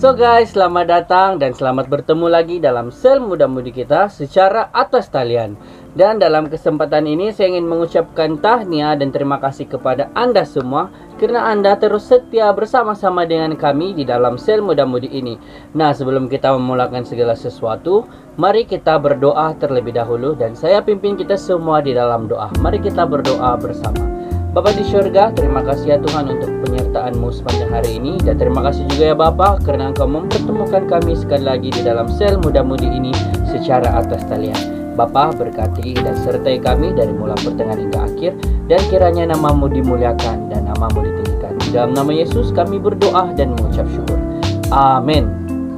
So guys, selamat datang dan selamat bertemu lagi dalam sel muda-mudi kita secara atas talian. Dan dalam kesempatan ini saya ingin mengucapkan tahniah dan terima kasih kepada Anda semua karena Anda terus setia bersama-sama dengan kami di dalam sel muda-mudi ini. Nah, sebelum kita memulakan segala sesuatu, mari kita berdoa terlebih dahulu dan saya pimpin kita semua di dalam doa. Mari kita berdoa bersama. Bapa di syurga, terima kasih ya Tuhan untuk penyertaan-Mu sepanjang hari ini. Dan terima kasih juga ya Bapa karena Engkau mempertemukan kami sekali lagi di dalam sel muda-mudi ini secara atas talian. Bapa, berkati dan sertai kami dari mula pertengahan hingga akhir. Dan kiranya nama-Mu dimuliakan dan nama-Mu ditinggikan. Di dalam nama Yesus kami berdoa dan mengucap syukur. Amin.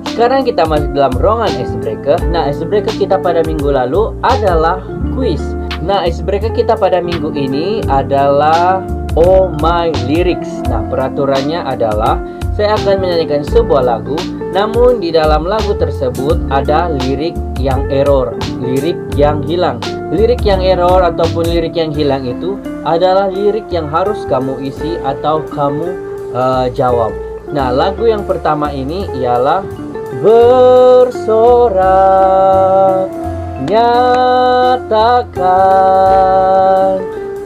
Sekarang kita masuk dalam ruangan icebreaker. Nah, icebreaker kita pada minggu lalu adalah quiz. Nah, icebreaker kita pada minggu ini adalah Oh My Lyrics. Nah, peraturannya adalah saya akan menyanyikan sebuah lagu, namun di dalam lagu tersebut ada lirik yang error, lirik yang hilang. Lirik yang error ataupun lirik yang hilang itu adalah lirik yang harus kamu isi atau kamu jawab. Nah, lagu yang pertama ini ialah Bersorak, nyatakan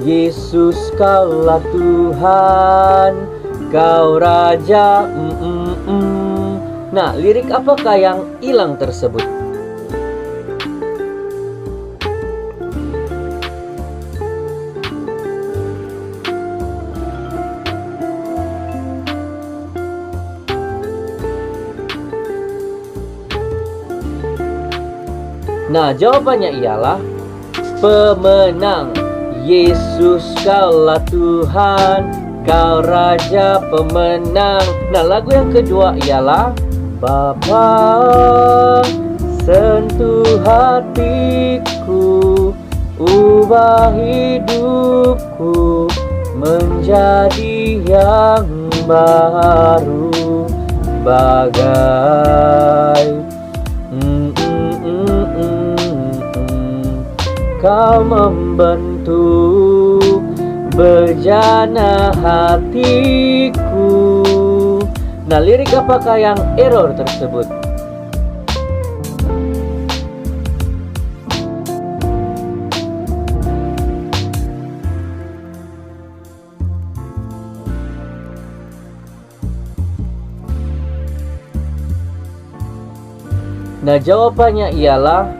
Yesus kaulah Tuhan, kau Raja. Nah, lirik apakah yang hilang tersebut? Nah, jawabannya ialah pemenang. Yesus kaulah Tuhan, kau Raja pemenang. Nah, lagu yang kedua ialah Bapa, sentuh hatiku, ubah hidupku menjadi yang baru, bagai Kau membentuk bejana hatiku. Nah, lirik apakah yang error tersebut? Nah, jawabannya ialah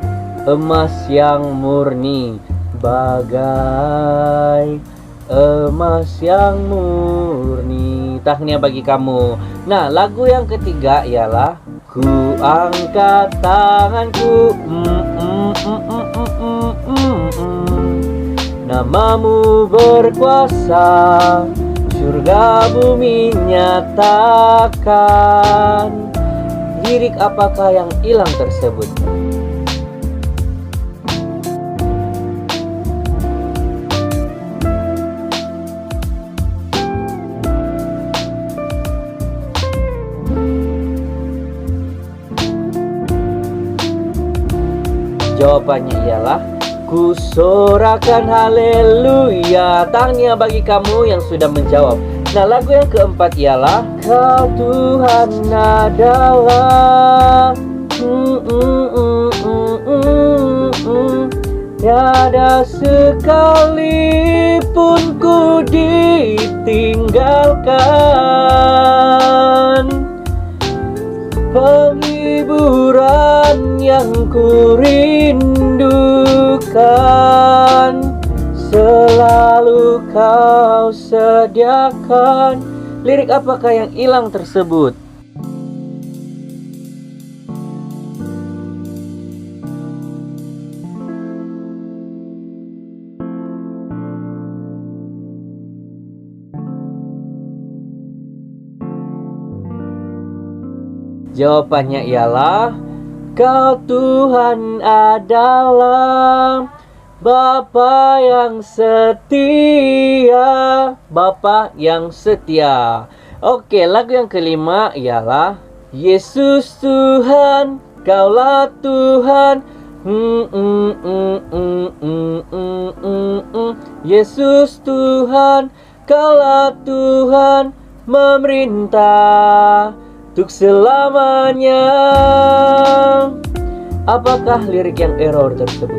emas yang murni, bagai emas yang murni. Tahniah bagi kamu. Nah, lagu yang ketiga ialah Ku angkat tanganku, Namamu berkuasa, surga bumi nyatakan. Lirik apakah yang hilang tersebut? Jawabannya ialah Ku sorakan haleluya. Tahniah bagi kamu yang sudah menjawab. Nah, lagu yang keempat ialah Kau Tuhan adalah tiada sekalipun ku ditinggalkan, penghiburan yang ku rindukan selalu kau sediakan. Lirik apakah yang hilang tersebut? Jawabannya ialah Kau Tuhan adalah Bapa yang setia, Bapa yang setia. Oke, lagu yang kelima ialah Yesus Tuhan, Kaulah Tuhan. Yesus Tuhan, Kaulah Tuhan, memerintah untuk selamanya. Apakah lirik yang error tersebut?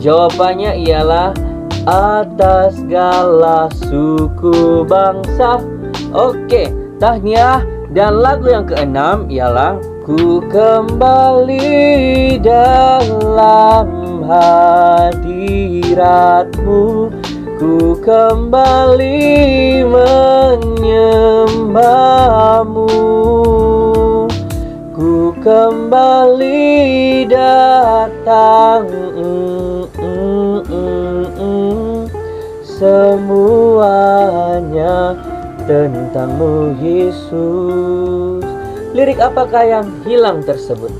Jawabannya ialah atas segala suku bangsa. Oke, tahniah. Dan lagu yang keenam ialah ku kembali dalam hadiratmu, ku kembali menyembahmu, ku kembali datang. Semuanya tentang-Mu Yesus. Lirik apakah yang hilang tersebut?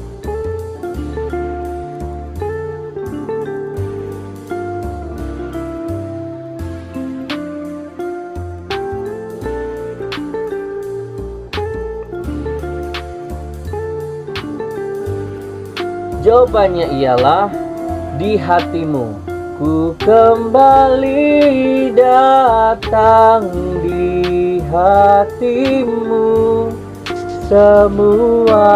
Jawabannya ialah di hatimu. Ku kembali datang di hatimu, semuanya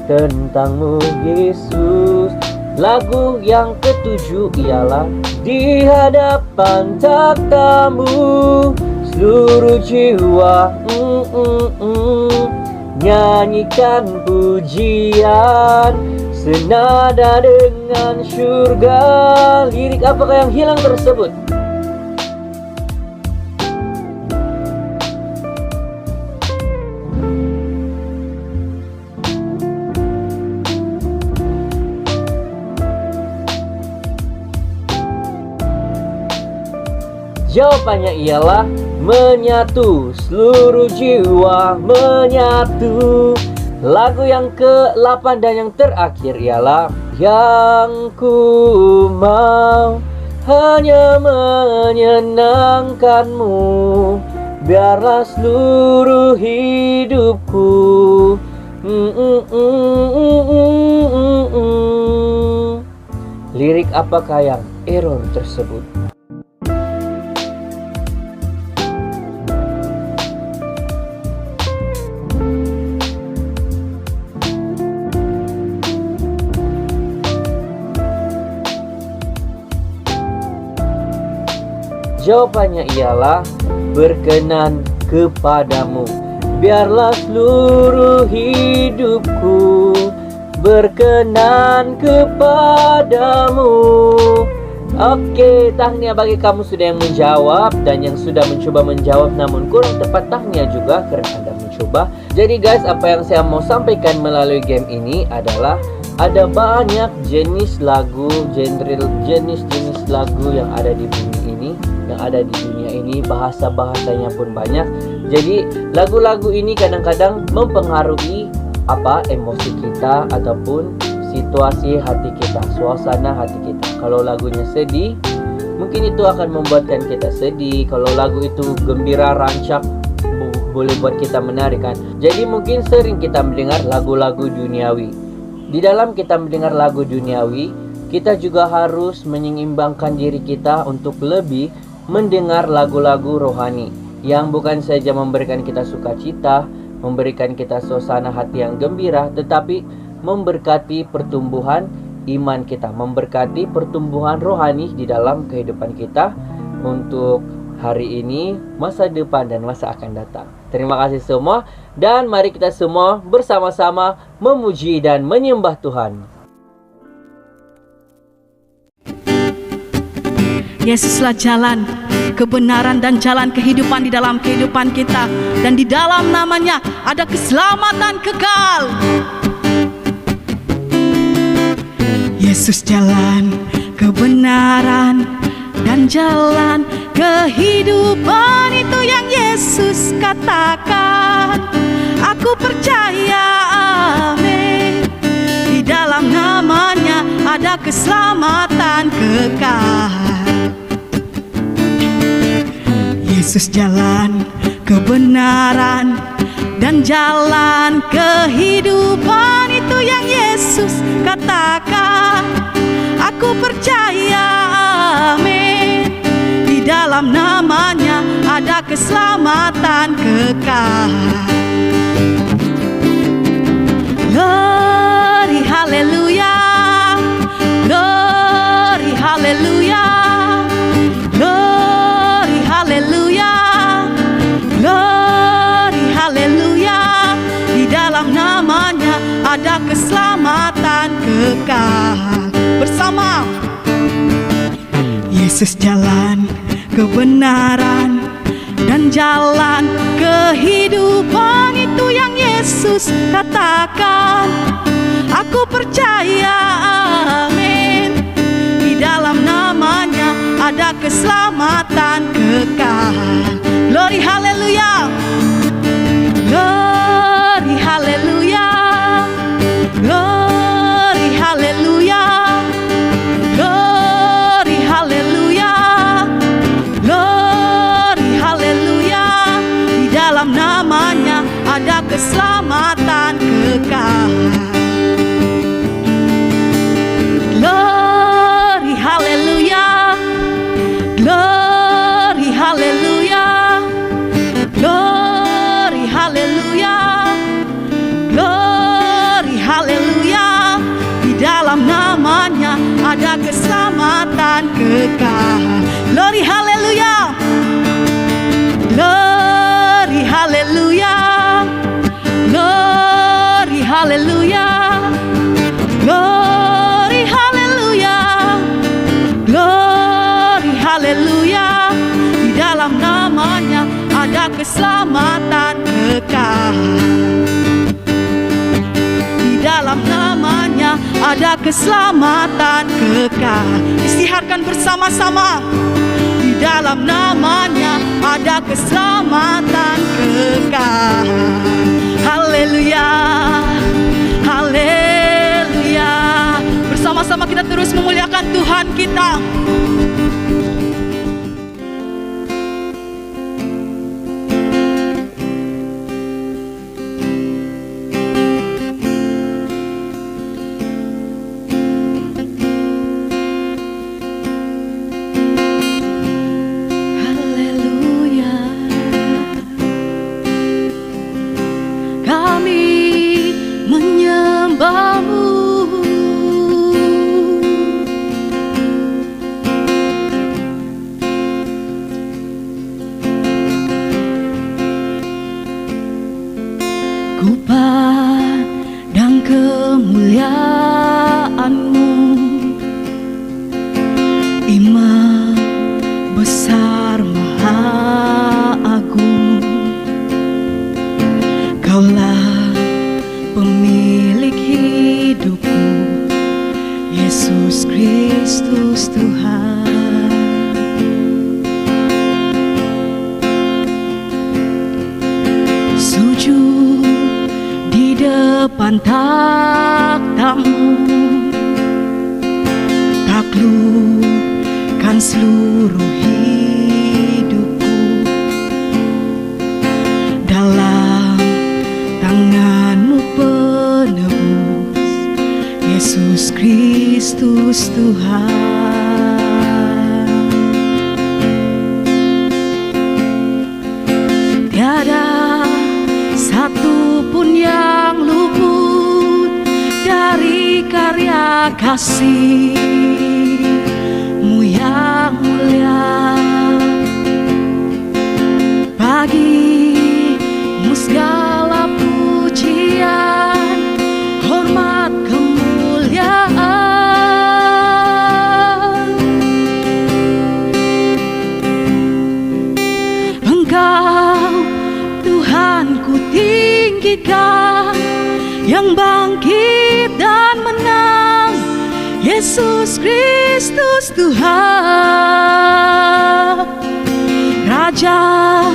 tentang-Mu Yesus. Lagu yang ketujuh ialah di hadapan takhta-Mu, seluruh jiwa nyanyikan pujian senada dengan syurga. Lirik apakah yang hilang tersebut? Jawabannya ialah menyatu, seluruh jiwa menyatu. Lagu yang ke-8 dan yang terakhir ialah yang ku mau hanya menyenangkan-Mu, biarlah seluruh hidupku. Lirik apakah yang error tersebut? Jawabannya ialah berkenan kepadamu, biarlah seluruh hidupku berkenan kepadamu. Oke, tahniah bagi kamu sudah yang menjawab dan yang sudah mencoba menjawab namun kurang tepat tahniah juga karena Anda mencoba. Jadi guys, apa yang saya mau sampaikan melalui game ini adalah ada banyak jenis lagu, jenis-jenis lagu yang ada di bumi ini, yang ada di dunia ini, bahasa-bahasanya pun banyak. Jadi lagu-lagu ini kadang-kadang mempengaruhi emosi kita ataupun situasi hati kita, suasana hati kita. Kalau lagunya sedih, mungkin itu akan membuatkan kita sedih. Kalau lagu itu gembira, rancak, boleh buat kita menari kan. Jadi mungkin sering kita mendengar lagu-lagu duniawi. Di dalam kita mendengar lagu duniawi, kita juga harus menyeimbangkan diri kita untuk lebih mendengar lagu-lagu rohani yang bukan saja memberikan kita sukacita, memberikan kita suasana hati yang gembira, tetapi memberkati pertumbuhan iman kita, memberkati pertumbuhan rohani di dalam kehidupan kita untuk hari ini, masa depan, dan masa akan datang. Terima kasih semua, dan mari kita semua bersama-sama memuji dan menyembah Tuhan. Yesuslah jalan, kebenaran dan jalan kehidupan di dalam kehidupan kita, dan di dalam namanya ada keselamatan kekal. Yesus jalan, kebenaran dan jalan kehidupan, itu yang Yesus katakan. Aku percaya, amin. Di dalam namanya ada keselamatan kekal. Yesus jalan, kebenaran dan jalan kehidupan, itu yang Yesus katakan. Aku percaya, amin. Di dalam namanya ada keselamatan kekal. Glory, haleluya. Glory, haleluya. Glory, haleluya. Glory, haleluya. Di dalam namanya ada keselamatan kekal. Bersama. Yesus jalan kebenaran dan jalan kehidupan, itu yang Yesus katakan. Aku percaya, amin. Di dalam namanya ada keselamatan kekal. Glory, haleluya. Glory, haleluya. Glory, haleluya. Glory, haleluya. Glory, haleluya. Di dalam namanya ada keselamatan kekal. Glory, haleluya. Glory, haleluya. Glory, haleluya. Glory, haleluya. Di dalam namanya ada keselamatan kekal. Glory, haleluya. Glory, haleluya. Glory, haleluya. Glory, haleluya. Glory, haleluya. Di dalam namanya ada keselamatan kekal. Di dalam namanya ada keselamatan kekal. Istiharkan bersama-sama. Di dalam namanya ada keselamatan kekal. Haleluya. Haleluya. Bersama-sama kita terus memuliakan Tuhan kita. Ku pandang kemuliaan-Mu, Imam besar maha agung. Kaulah pemilik hidupku, Yesus Kristus Tuhan. Sujud di depan takhta-Mu, taklukkan seluruh hidupku. Dalam tangan-Mu penebus, Yesus Kristus Tuhan. Tiada satu pun yang luput dari karya kasih-Mu yang mulia. Bagi-Mu segala pujian, hormat, kemuliaan. Engkau Tuhan ku tinggikan, yang bangkit dan menang, Yesus Kristus Tuhan. Raja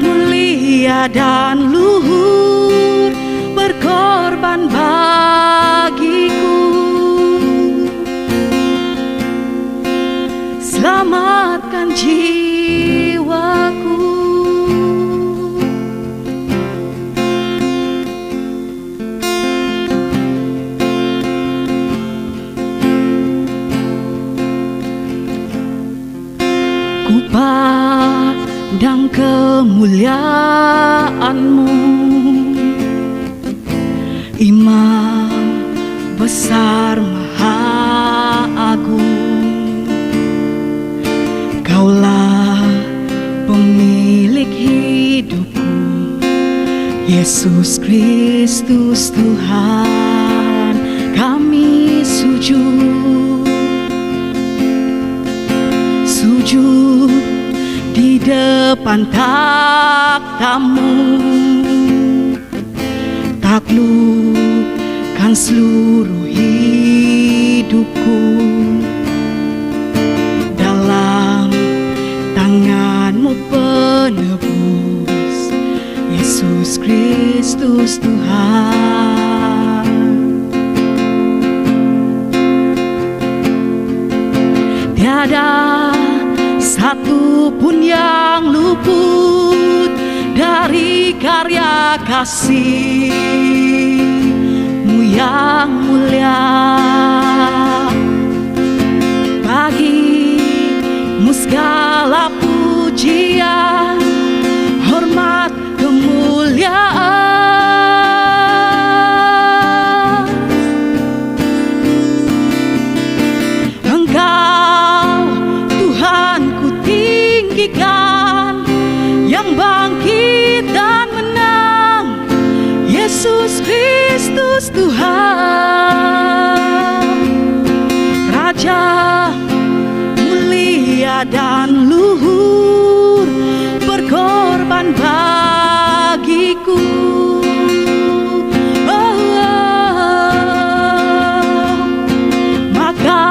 mulia dan luhur, berkorban bagiku. Selamatkan jiwaku. dan kemuliaan-Mu. Imam besar maha agung, Kaulah pemilik hidupku, Yesus Kristus Tuhan, kami sujud di depan takhta-Mu, taklukkan seluruh hidupku dalam tangan-Mu penebus, Yesus Kristus Tuhan. Tiada satu pun yang luput dari karya kasih-Mu yang mulia. Bagi-Mu segala pujian, hormat, kemuliaan. Engkau Tuhan ku tinggikan, yang bangkit dan menang, Yesus Kristus Tuhan. Raja mulia dan luhur, berkorban bagiku. Maka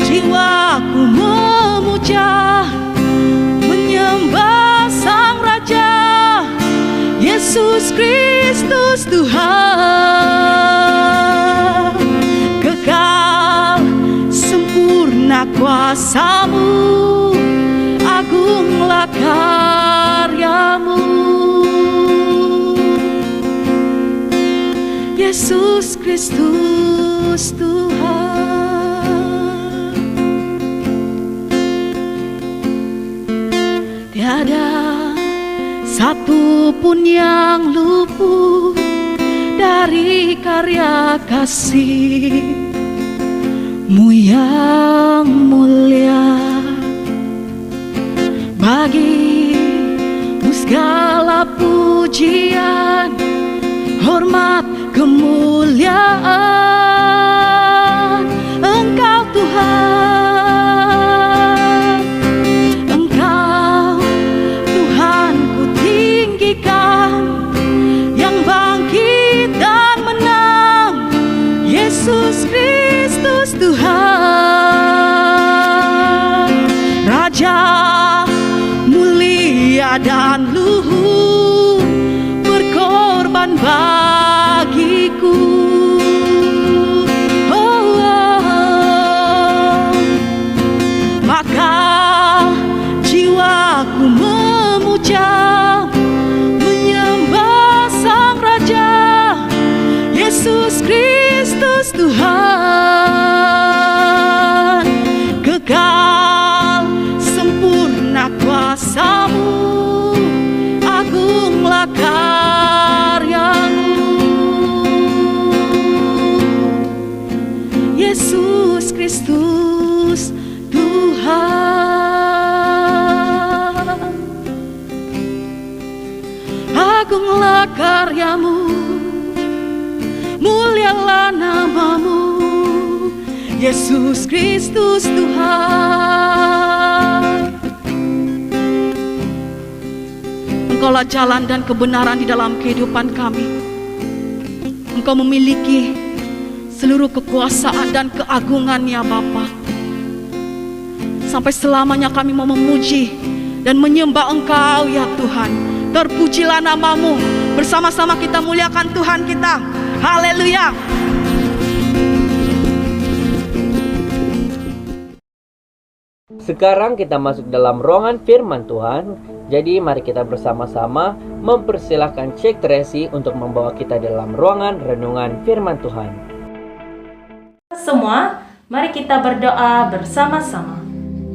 jiwaku memuja, menyembah Sang Raja, Yesus Kristus Tuhan. Kekal sempurna kuasa-Mu, agunglah karya-Mu, Yesus Kristus Tuhan. Tiada satu pun yang luput dari karya kasih-Mu yang mulia. Bagi-Mu segala pujian, hormat, kemuliaan. Engkau Tuhan, Engkau Tuhan ku tinggikan, yang bangkit dan menang, Yesus Kristus Tuhan. Raja mulia dan luhur, berkorban bagiku. Maka jiwaku memuja, menyembah Sang Raja, Yesus Kristus Tuhan. Kekal sempurna kuasa-Mu, agunglah karya-Mu, Yesus Kristus Tuhan. Agunglah karya-Mu, mulialah nama-Mu, Yesus Kristus Tuhan. Engkaulah jalan dan kebenaran di dalam kehidupan kami. Engkau memiliki seluruh kekuasaan dan keagungan, ya Bapa. Sampai selamanya kami mau memuji dan menyembah Engkau, ya Tuhan. Terpujilah nama-Mu. Bersama-sama kita muliakan Tuhan kita. Haleluya. Sekarang kita masuk dalam ruangan firman Tuhan. Jadi mari kita bersama-sama mempersilahkan Cek Tracy untuk membawa kita dalam ruangan renungan firman Tuhan. Semua, mari kita berdoa bersama-sama.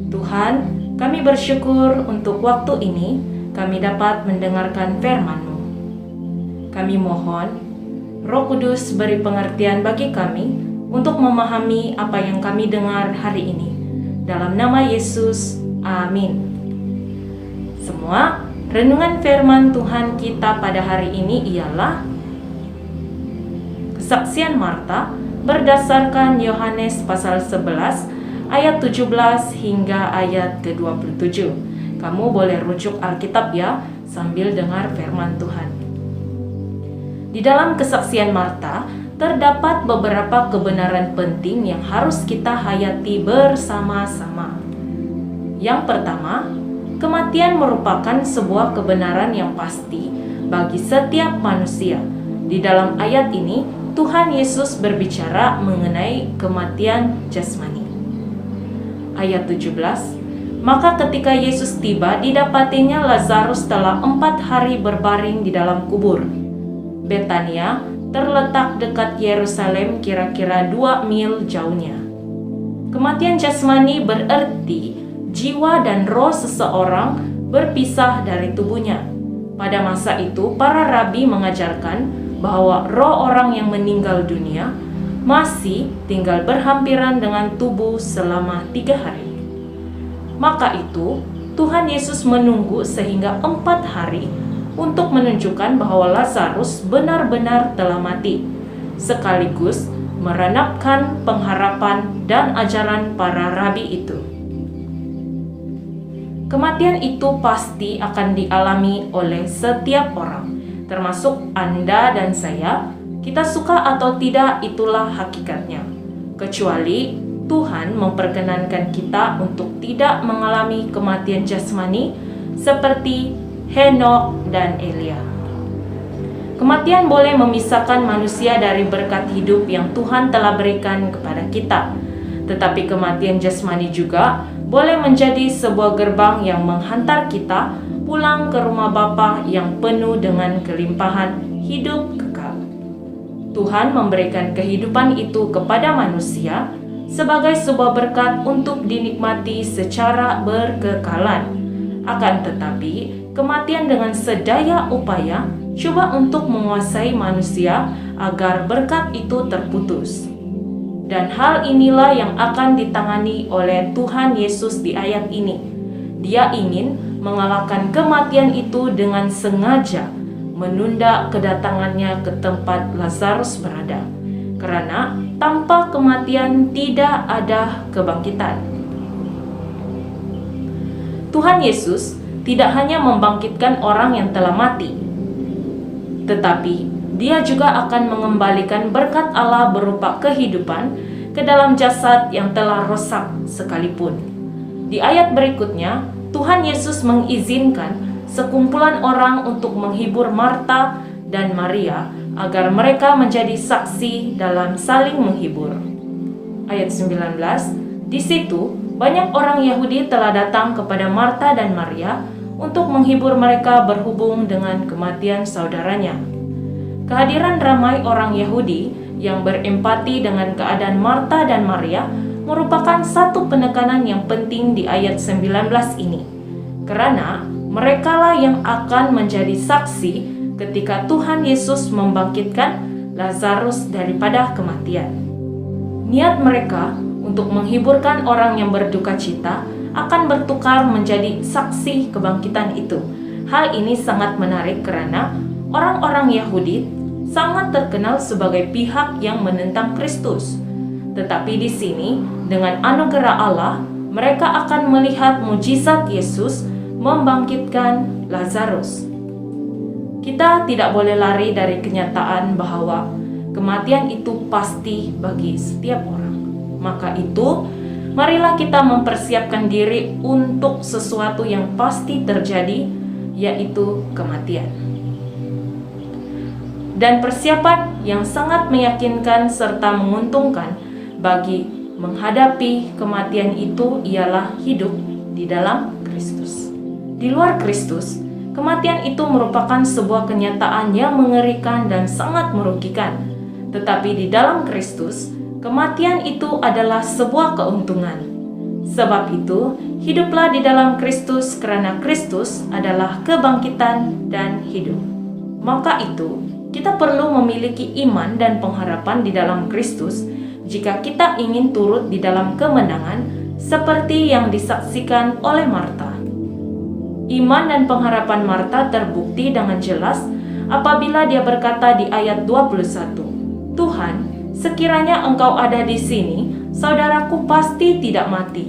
Tuhan, Kami bersyukur untuk waktu ini kami dapat mendengarkan firman-Mu. Kami mohon Roh Kudus beri pengertian bagi kami untuk memahami apa yang kami dengar hari ini. Dalam nama Yesus, amin. Semua, renungan firman Tuhan kita pada hari ini ialah kesaksian Marta berdasarkan Yohanes pasal 11 ayat 17 hingga ayat ke-27. Kamu boleh rujuk Alkitab ya sambil dengar firman Tuhan. Di dalam kesaksian Marta terdapat beberapa kebenaran penting yang harus kita hayati bersama-sama. Yang pertama, kematian merupakan sebuah kebenaran yang pasti bagi setiap manusia. Di dalam ayat ini, Tuhan Yesus berbicara mengenai kematian jasmani. Ayat 17, maka ketika Yesus tiba, didapatinya Lazarus telah 4 hari berbaring di dalam kubur. Betania terletak dekat Yerusalem kira-kira 2 mil jauhnya. Kematian jasmani berarti jiwa dan roh seseorang berpisah dari tubuhnya. Pada masa itu, para rabi mengajarkan bahwa roh orang yang meninggal dunia masih tinggal berhampiran dengan tubuh selama 3 hari. Maka itu, Tuhan Yesus menunggu sehingga 4 hari untuk menunjukkan bahwa Lazarus benar-benar telah mati, sekaligus merenapkan pengharapan dan ajaran para rabi itu. Kematian itu pasti akan dialami oleh setiap orang, termasuk Anda dan saya. Kita suka atau tidak, itulah hakikatnya. Kecuali Tuhan memperkenankan kita untuk tidak mengalami kematian jasmani seperti Henokh dan Elia. Kematian boleh memisahkan manusia dari berkat hidup yang Tuhan telah berikan kepada kita. Tetapi kematian jasmani juga boleh menjadi sebuah gerbang yang menghantar kita pulang ke rumah Bapa yang penuh dengan kelimpahan hidup kekal. Tuhan memberikan kehidupan itu kepada manusia sebagai sebuah berkat untuk dinikmati secara berkekalan. Akan tetapi, kematian dengan sedaya upaya coba untuk menguasai manusia agar berkat itu terputus. Dan hal inilah yang akan ditangani oleh Tuhan Yesus di ayat ini. Dia ingin mengalahkan kematian itu dengan sengaja menunda kedatangannya ke tempat Lazarus berada, karena tanpa kematian tidak ada kebangkitan. Tuhan Yesus tidak hanya membangkitkan orang yang telah mati, tetapi Dia juga akan mengembalikan berkat Allah berupa kehidupan ke dalam jasad yang telah rosak sekalipun. Di ayat berikutnya, Tuhan Yesus mengizinkan sekumpulan orang untuk menghibur Marta dan Maria agar mereka menjadi saksi dalam saling menghibur. Ayat 19, di situ banyak orang Yahudi telah datang kepada Marta dan Maria untuk menghibur mereka berhubung dengan kematian saudaranya. Kehadiran ramai orang Yahudi yang berempati dengan keadaan Marta dan Maria merupakan satu penekanan yang penting di ayat 19 ini, karena merekalah yang akan menjadi saksi ketika Tuhan Yesus membangkitkan Lazarus daripada kematian. Niat mereka untuk menghiburkan orang yang berduka cita akan bertukar menjadi saksi kebangkitan itu. Hal ini sangat menarik karena orang-orang Yahudi sangat terkenal sebagai pihak yang menentang Kristus. Tetapi di sini, dengan anugerah Allah, mereka akan melihat mujizat Yesus membangkitkan Lazarus. Kita tidak boleh lari dari kenyataan bahwa kematian itu pasti bagi setiap orang. Maka itu, marilah kita mempersiapkan diri untuk sesuatu yang pasti terjadi, yaitu kematian. Dan persiapan yang sangat meyakinkan serta menguntungkan bagi menghadapi kematian itu ialah hidup di dalam Kristus. Di luar Kristus, kematian itu merupakan sebuah kenyataan yang mengerikan dan sangat merugikan. Tetapi di dalam Kristus, kematian itu adalah sebuah keuntungan. Sebab itu, hiduplah di dalam Kristus karena Kristus adalah kebangkitan dan hidup. Maka itu, kita perlu memiliki iman dan pengharapan di dalam Kristus jika kita ingin turut di dalam kemenangan seperti yang disaksikan oleh Marta. Iman dan pengharapan Marta terbukti dengan jelas apabila dia berkata di ayat 21, "Tuhan, sekiranya Engkau ada di sini, saudaraku pasti tidak mati."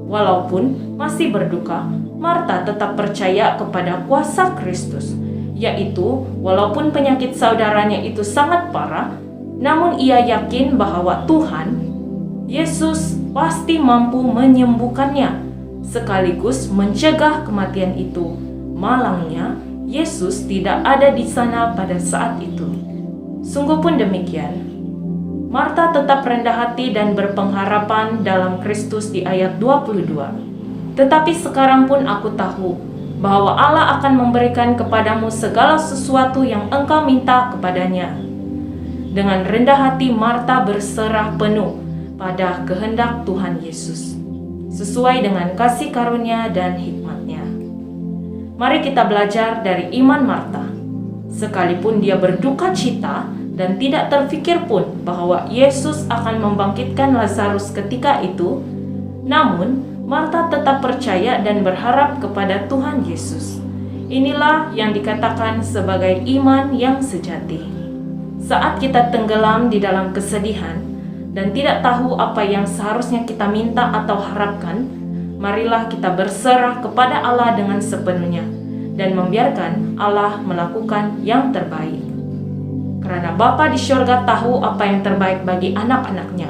Walaupun masih berduka, Marta tetap percaya kepada kuasa Kristus, yaitu walaupun penyakit saudaranya itu sangat parah, namun ia yakin bahwa Tuhan, Yesus pasti mampu menyembuhkannya, sekaligus mencegah kematian itu. Malangnya, Yesus tidak ada di sana pada saat itu. Sungguh pun demikian. Marta tetap rendah hati dan berpengharapan dalam Kristus di ayat 22. Tetapi sekarang pun aku tahu bahwa Allah akan memberikan kepadamu segala sesuatu yang engkau minta kepadanya. Dengan rendah hati Marta berserah penuh pada kehendak Tuhan Yesus, sesuai dengan kasih karunia dan hikmat-Nya. Mari kita belajar dari iman Marta. Sekalipun dia berduka cita dan tidak terfikir pun bahwa Yesus akan membangkitkan Lazarus ketika itu, namun Marta tetap percaya dan berharap kepada Tuhan Yesus. Inilah yang dikatakan sebagai iman yang sejati. Saat kita tenggelam di dalam kesedihan dan tidak tahu apa yang seharusnya kita minta atau harapkan, marilah kita berserah kepada Allah dengan sepenuhnya dan membiarkan Allah melakukan yang terbaik. Karena Bapa di surga tahu apa yang terbaik bagi anak-anaknya.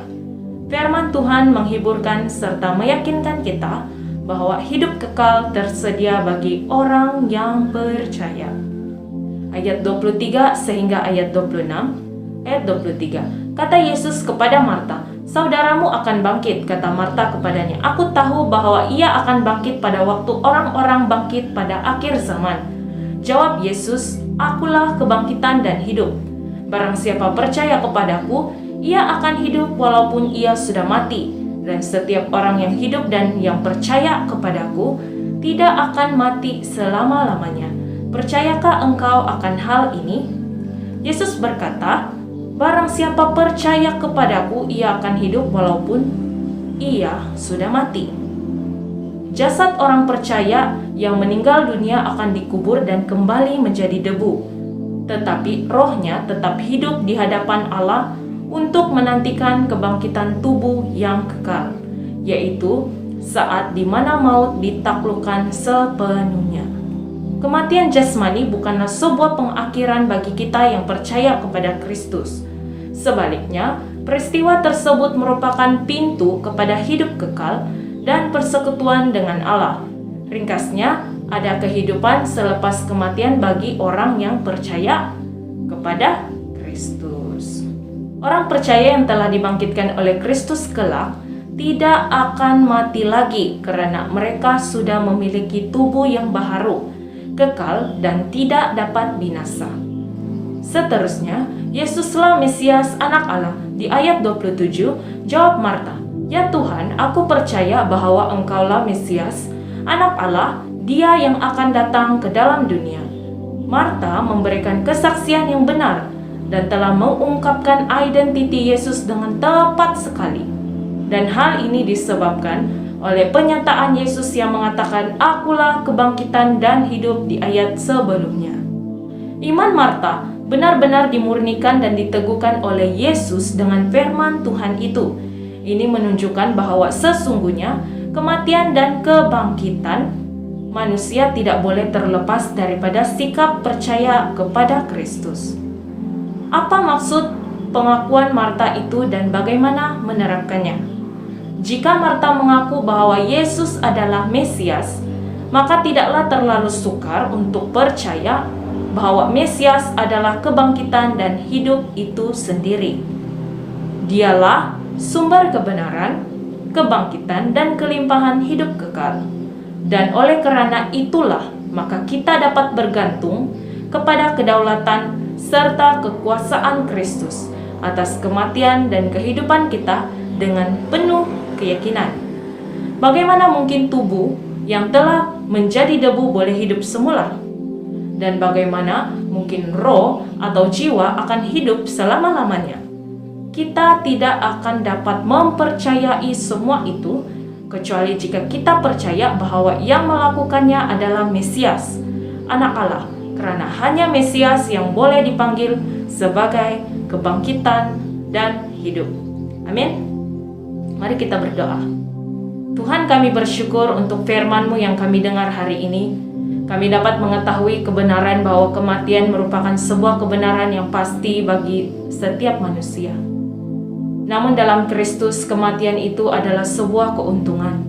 Firman Tuhan menghiburkan serta meyakinkan kita bahwa hidup kekal tersedia bagi orang yang percaya. Ayat 23 sehingga ayat 26. Ayat 23. Kata Yesus kepada Marta, "Saudaramu akan bangkit," kata Marta kepadanya. "Aku tahu bahwa ia akan bangkit pada waktu orang-orang bangkit pada akhir zaman." Jawab Yesus, "Akulah kebangkitan dan hidup. Barang siapa percaya kepadaku, ia akan hidup walaupun ia sudah mati. Dan setiap orang yang hidup dan yang percaya kepadaku tidak akan mati selama-lamanya. Percayakah engkau akan hal ini?" Yesus berkata, "Barang siapa percaya kepadaku, ia akan hidup walaupun ia sudah mati." Jasad orang percaya yang meninggal dunia akan dikubur dan kembali menjadi debu. Tetapi rohnya tetap hidup di hadapan Allah untuk menantikan kebangkitan tubuh yang kekal, yaitu saat di mana maut ditaklukkan sepenuhnya. Kematian jasmani bukanlah sebuah pengakhiran bagi kita yang percaya kepada Kristus. Sebaliknya, peristiwa tersebut merupakan pintu kepada hidup kekal dan persekutuan dengan Allah. Ringkasnya, ada kehidupan selepas kematian bagi orang yang percaya kepada Kristus. Orang percaya yang telah dibangkitkan oleh Kristus kelak tidak akan mati lagi karena mereka sudah memiliki tubuh yang baharu, kekal dan tidak dapat binasa. Seterusnya, Yesuslah Mesias Anak Allah. Di ayat 27, jawab Marta, "Ya Tuhan, aku percaya bahwa Engkaulah Mesias, Anak Allah, Dia yang akan datang ke dalam dunia." Marta memberikan kesaksian yang benar dan telah mengungkapkan identiti Yesus dengan tepat sekali. Dan hal ini disebabkan oleh penyataan Yesus yang mengatakan, "Akulah kebangkitan dan hidup" di ayat sebelumnya. Iman Marta benar-benar dimurnikan dan diteguhkan oleh Yesus dengan firman Tuhan itu. Ini menunjukkan bahwa sesungguhnya kematian dan kebangkitan manusia tidak boleh terlepas daripada sikap percaya kepada Kristus. Apa maksud pengakuan Marta itu dan bagaimana menerapkannya? Jika Marta mengaku bahwa Yesus adalah Mesias, maka tidaklah terlalu sukar untuk percaya bahwa Mesias adalah kebangkitan dan hidup itu sendiri. Dialah sumber kebenaran, kebangkitan, dan kelimpahan hidup kekal. Dan oleh karena itulah, maka kita dapat bergantung kepada kedaulatan serta kekuasaan Kristus atas kematian dan kehidupan kita dengan penuh keyakinan. Bagaimana mungkin tubuh yang telah menjadi debu boleh hidup semula? Dan bagaimana mungkin roh atau jiwa akan hidup selama-lamanya? Kita tidak akan dapat mempercayai semua itu kecuali jika kita percaya bahwa yang melakukannya adalah Mesias, Anak Allah, karena hanya Mesias yang boleh dipanggil sebagai kebangkitan dan hidup. Amin. Mari kita berdoa. Tuhan, kami bersyukur untuk firman-Mu yang kami dengar hari ini. Kami dapat mengetahui kebenaran bahwa kematian merupakan sebuah kebenaran yang pasti bagi setiap manusia. Namun dalam Kristus, kematian itu adalah sebuah keuntungan.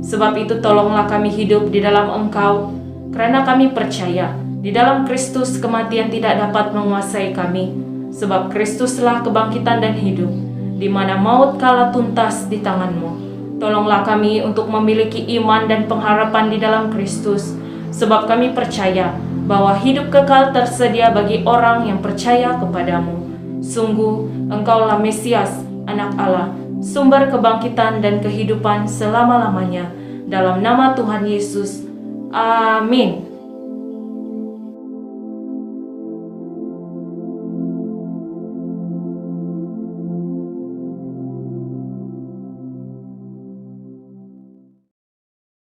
Sebab itu tolonglah kami hidup di dalam Engkau, karena kami percaya di dalam Kristus kematian tidak dapat menguasai kami. Sebab Kristuslah kebangkitan dan hidup, di mana maut kalah tuntas di tangan-Mu. Tolonglah kami untuk memiliki iman dan pengharapan di dalam Kristus, sebab kami percaya bahwa hidup kekal tersedia bagi orang yang percaya kepadamu. Sungguh, Engkaulah Mesias, Anak Allah, sumber kebangkitan dan kehidupan selama-lamanya. Dalam nama Tuhan Yesus, amin.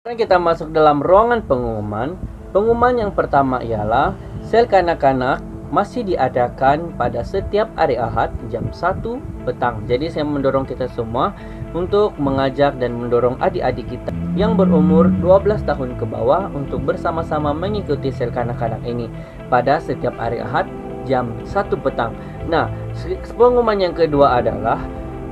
Sekarang kita masuk dalam ruangan pengumuman. Pengumuman yang pertama ialah sel kanak-kanak masih diadakan pada setiap hari Ahad jam 1 petang. Jadi saya mendorong kita semua untuk mengajak dan mendorong adik-adik kita yang berumur 12 tahun ke bawah untuk bersama-sama mengikuti sel kanak-kanak ini pada setiap hari Ahad jam 1 petang. Nah, pengumuman yang kedua adalah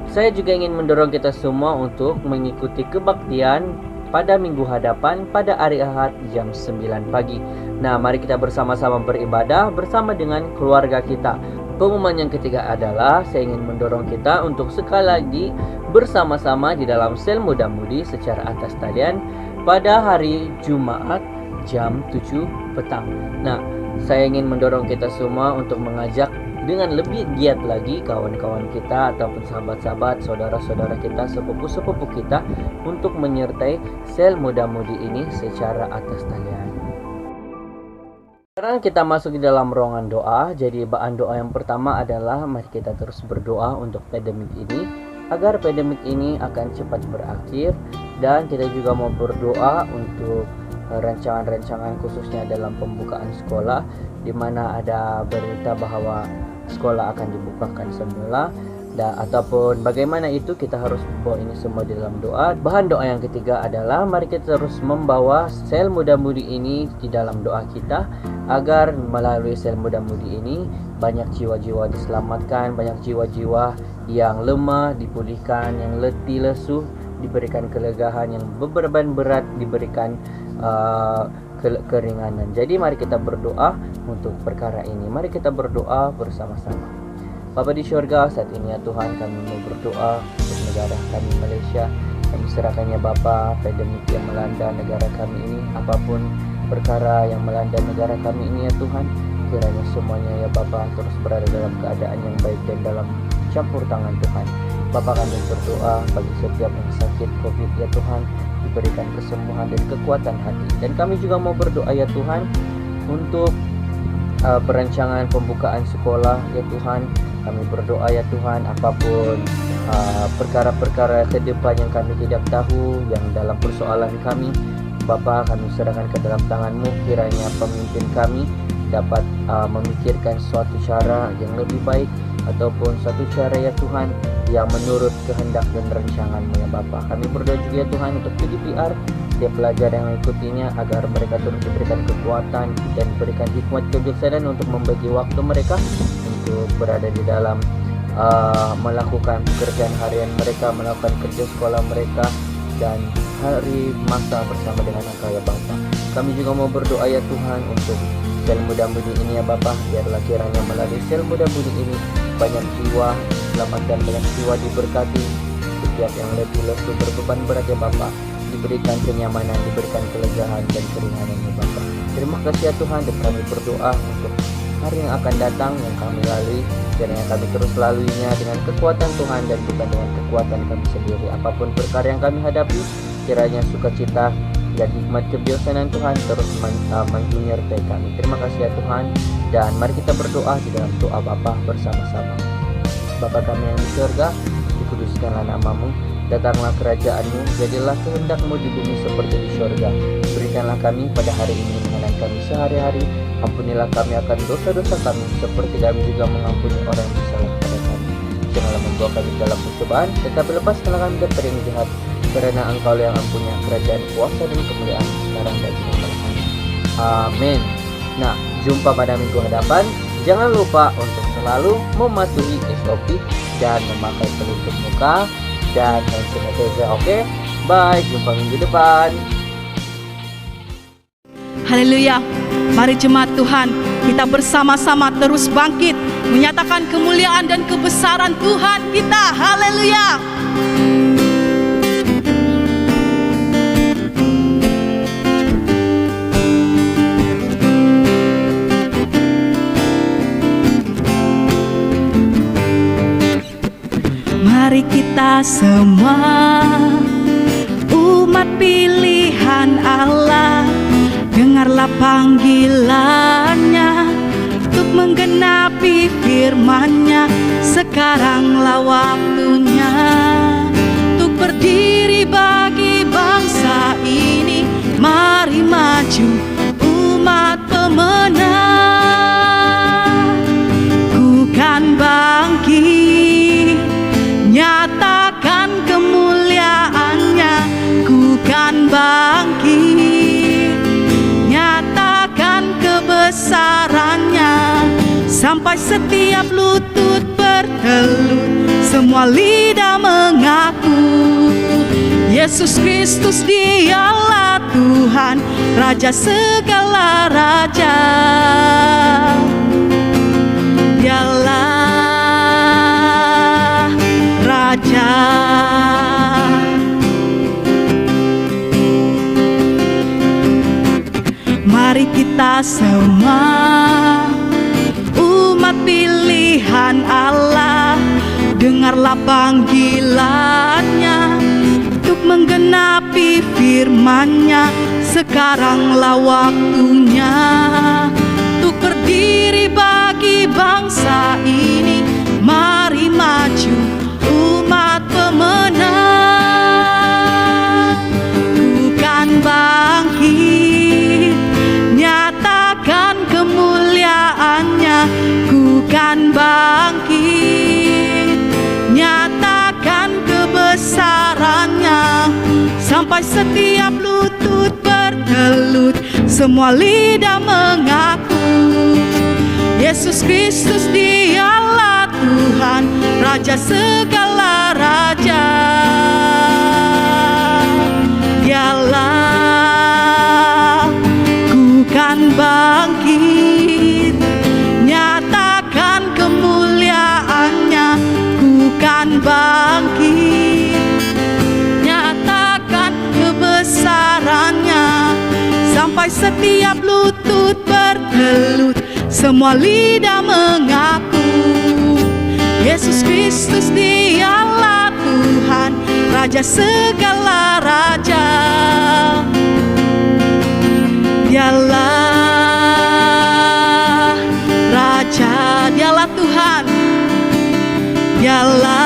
saya juga ingin mendorong kita semua untuk mengikuti kebaktian pada minggu hadapan pada hari Ahad jam 9 pagi. Nah, mari kita bersama-sama beribadah bersama dengan keluarga kita. Pengumuman yang ketiga adalah saya ingin mendorong kita untuk sekali lagi bersama-sama di dalam sel muda-mudi secara atas talian pada hari Jumat jam 7 petang. Nah, saya ingin mendorong kita semua untuk mengajak dengan lebih giat lagi kawan-kawan kita ataupun sahabat-sahabat, saudara-saudara kita, sepupu-sepupu kita untuk menyertai sel muda-mudi ini secara atas talian. Sekarang kita masuk di dalam ruangan doa. Jadi bahan doa yang pertama adalah mari kita terus berdoa untuk pandemik ini agar pandemik ini akan cepat berakhir, dan kita juga mau berdoa untuk rancangan-rancangan khususnya dalam pembukaan sekolah, di mana ada berita bahwa sekolah akan dibukakan semula, ataupun bagaimana itu kita harus bawa ini semua di dalam doa. Bahan doa yang ketiga adalah mari kita terus membawa sel muda-mudi ini di dalam doa kita agar melalui sel muda-mudi ini banyak jiwa-jiwa diselamatkan, banyak jiwa-jiwa yang lemah dipulihkan, yang letih lesu diberikan kelegaan, yang beban berat diberikan keringanan. Jadi mari kita berdoa untuk perkara ini. Mari kita berdoa bersama-sama. Bapa di syurga, saat ini ya Tuhan, kami mau berdoa untuk negara kami Malaysia. Kami serahkannya Bapa pandemik yang melanda negara kami ini, apapun perkara yang melanda negara kami ini ya Tuhan, kiranya semuanya ya Bapa terus berada dalam keadaan yang baik dan dalam campur tangan Tuhan. Bapa, kami berdoa bagi setiap yang sakit COVID ya Tuhan, diberikan kesembuhan dan kekuatan hati. Dan kami juga mau berdoa ya Tuhan untuk perancangan pembukaan sekolah ya Tuhan. Kami berdoa ya Tuhan, apapun perkara-perkara ke depan yang kami tidak tahu, yang dalam persoalan kami, Bapa, kami serahkan ke dalam tangan-Mu. Kiranya pemimpin kami dapat memikirkan suatu cara yang lebih baik, ataupun suatu cara ya Tuhan yang menurut kehendak dan rancangan-Mu ya Bapa. Kami berdoa juga ya Tuhan untuk PDPR, setiap pelajar yang mengikutinya, agar mereka terus diberikan kekuatan dan diberikan hikmat kebijaksanaan untuk membagi waktu mereka untuk berada di dalam melakukan pekerjaan harian mereka, melakukan kerja sekolah mereka, dan hari masa bersama dengan Engkau ya Bapa. Kami juga mau berdoa ya Tuhan untuk sel muda-mudi ini ya Bapa. Biarlah kiranya melalui sel muda-mudi ini banyak jiwa selamatkan, banyak jiwa diberkati. Setiap yang lebih lesu berbeban berat ya Bapa, diberikan kenyamanan, diberikan kelegaan dan keringanan ya Bapa. Terima kasih ya Tuhan, dan kami berdoa untuk hari yang akan datang yang kami lalui, kiranya kami terus laluinya dengan kekuatan Tuhan dan bukan dengan kekuatan kami sendiri. Apapun perkara yang kami hadapi, kiranya sukacita dan hikmat kebijaksanaan Tuhan terus menyertai kami. Terima kasih ya Tuhan, dan mari kita berdoa di dalam doa Bapa bersama-sama. Bapa kami yang di surga, dikuduskanlah namamu, datanglah kerajaan-Mu, jadilah kehendak-Mu di bumi seperti di surga. Berikanlah kami pada hari ini makanan kami sehari-hari, ampunilah kami akan dosa-dosa kami, seperti kami juga mengampuni orang yang bersalah kepada kami. Janganlah membawa kami dalam pencobaan, tetapi lepaskanlah kami dari yang jahat, karena Engkau yang mempunyai kerajaan, kuasa dan kemuliaan sekarang dan selama-lamanya. Amin. Nah, jumpa pada minggu hadapan. Jangan lupa untuk selalu mematuhi SOP dan memakai pelitup muka dan hand sanitizer. Oke? Bye, jumpa minggu depan. Haleluya. Mari jemaat Tuhan, kita bersama-sama terus bangkit menyatakan kemuliaan dan kebesaran Tuhan kita. Haleluya. Mari kita semua umat pilihan Allah, dengarlah panggilannya untuk menggenapi firman-Nya. Sekaranglah waktunya untuk berdiri bagi bangsa ini. Mari maju umat pemenang, ku kan bangkit, nyatakan kemuliaan-Nya, ku kan bangkit, nyatakan kebesaran-Nya, sampai setiap lutut bertelut, semua lidah mengaku Yesus Kristus Dialah Tuhan, Raja segala raja. Dialah Raja. Mari kita semua umat pilihan Allah, dengarlah panggilannya untuk menggenapi firman-Nya. Sekaranglah waktunya untuk berdiri bagi bangsa ini. Mari maju umat pemenang, ku kan bangkit, nyatakan kemuliaan-Nya, ku kan bangkit, nyatakan kebesaran-Nya, sampai setiap lutut bertelut, semua lidah mengaku Yesus Kristus Dialah Tuhan, Raja segala raja. Dialah, ku kan bangkit, nyatakan kemuliaan-Nya, ku kan bangkit, nyatakan kebesaran-Nya, sampai setiap lutut bertelut, semua lidah mengaku Yesus Kristus Dialah Tuhan, Raja segala raja. Dialah Raja, Dialah Tuhan, Dialah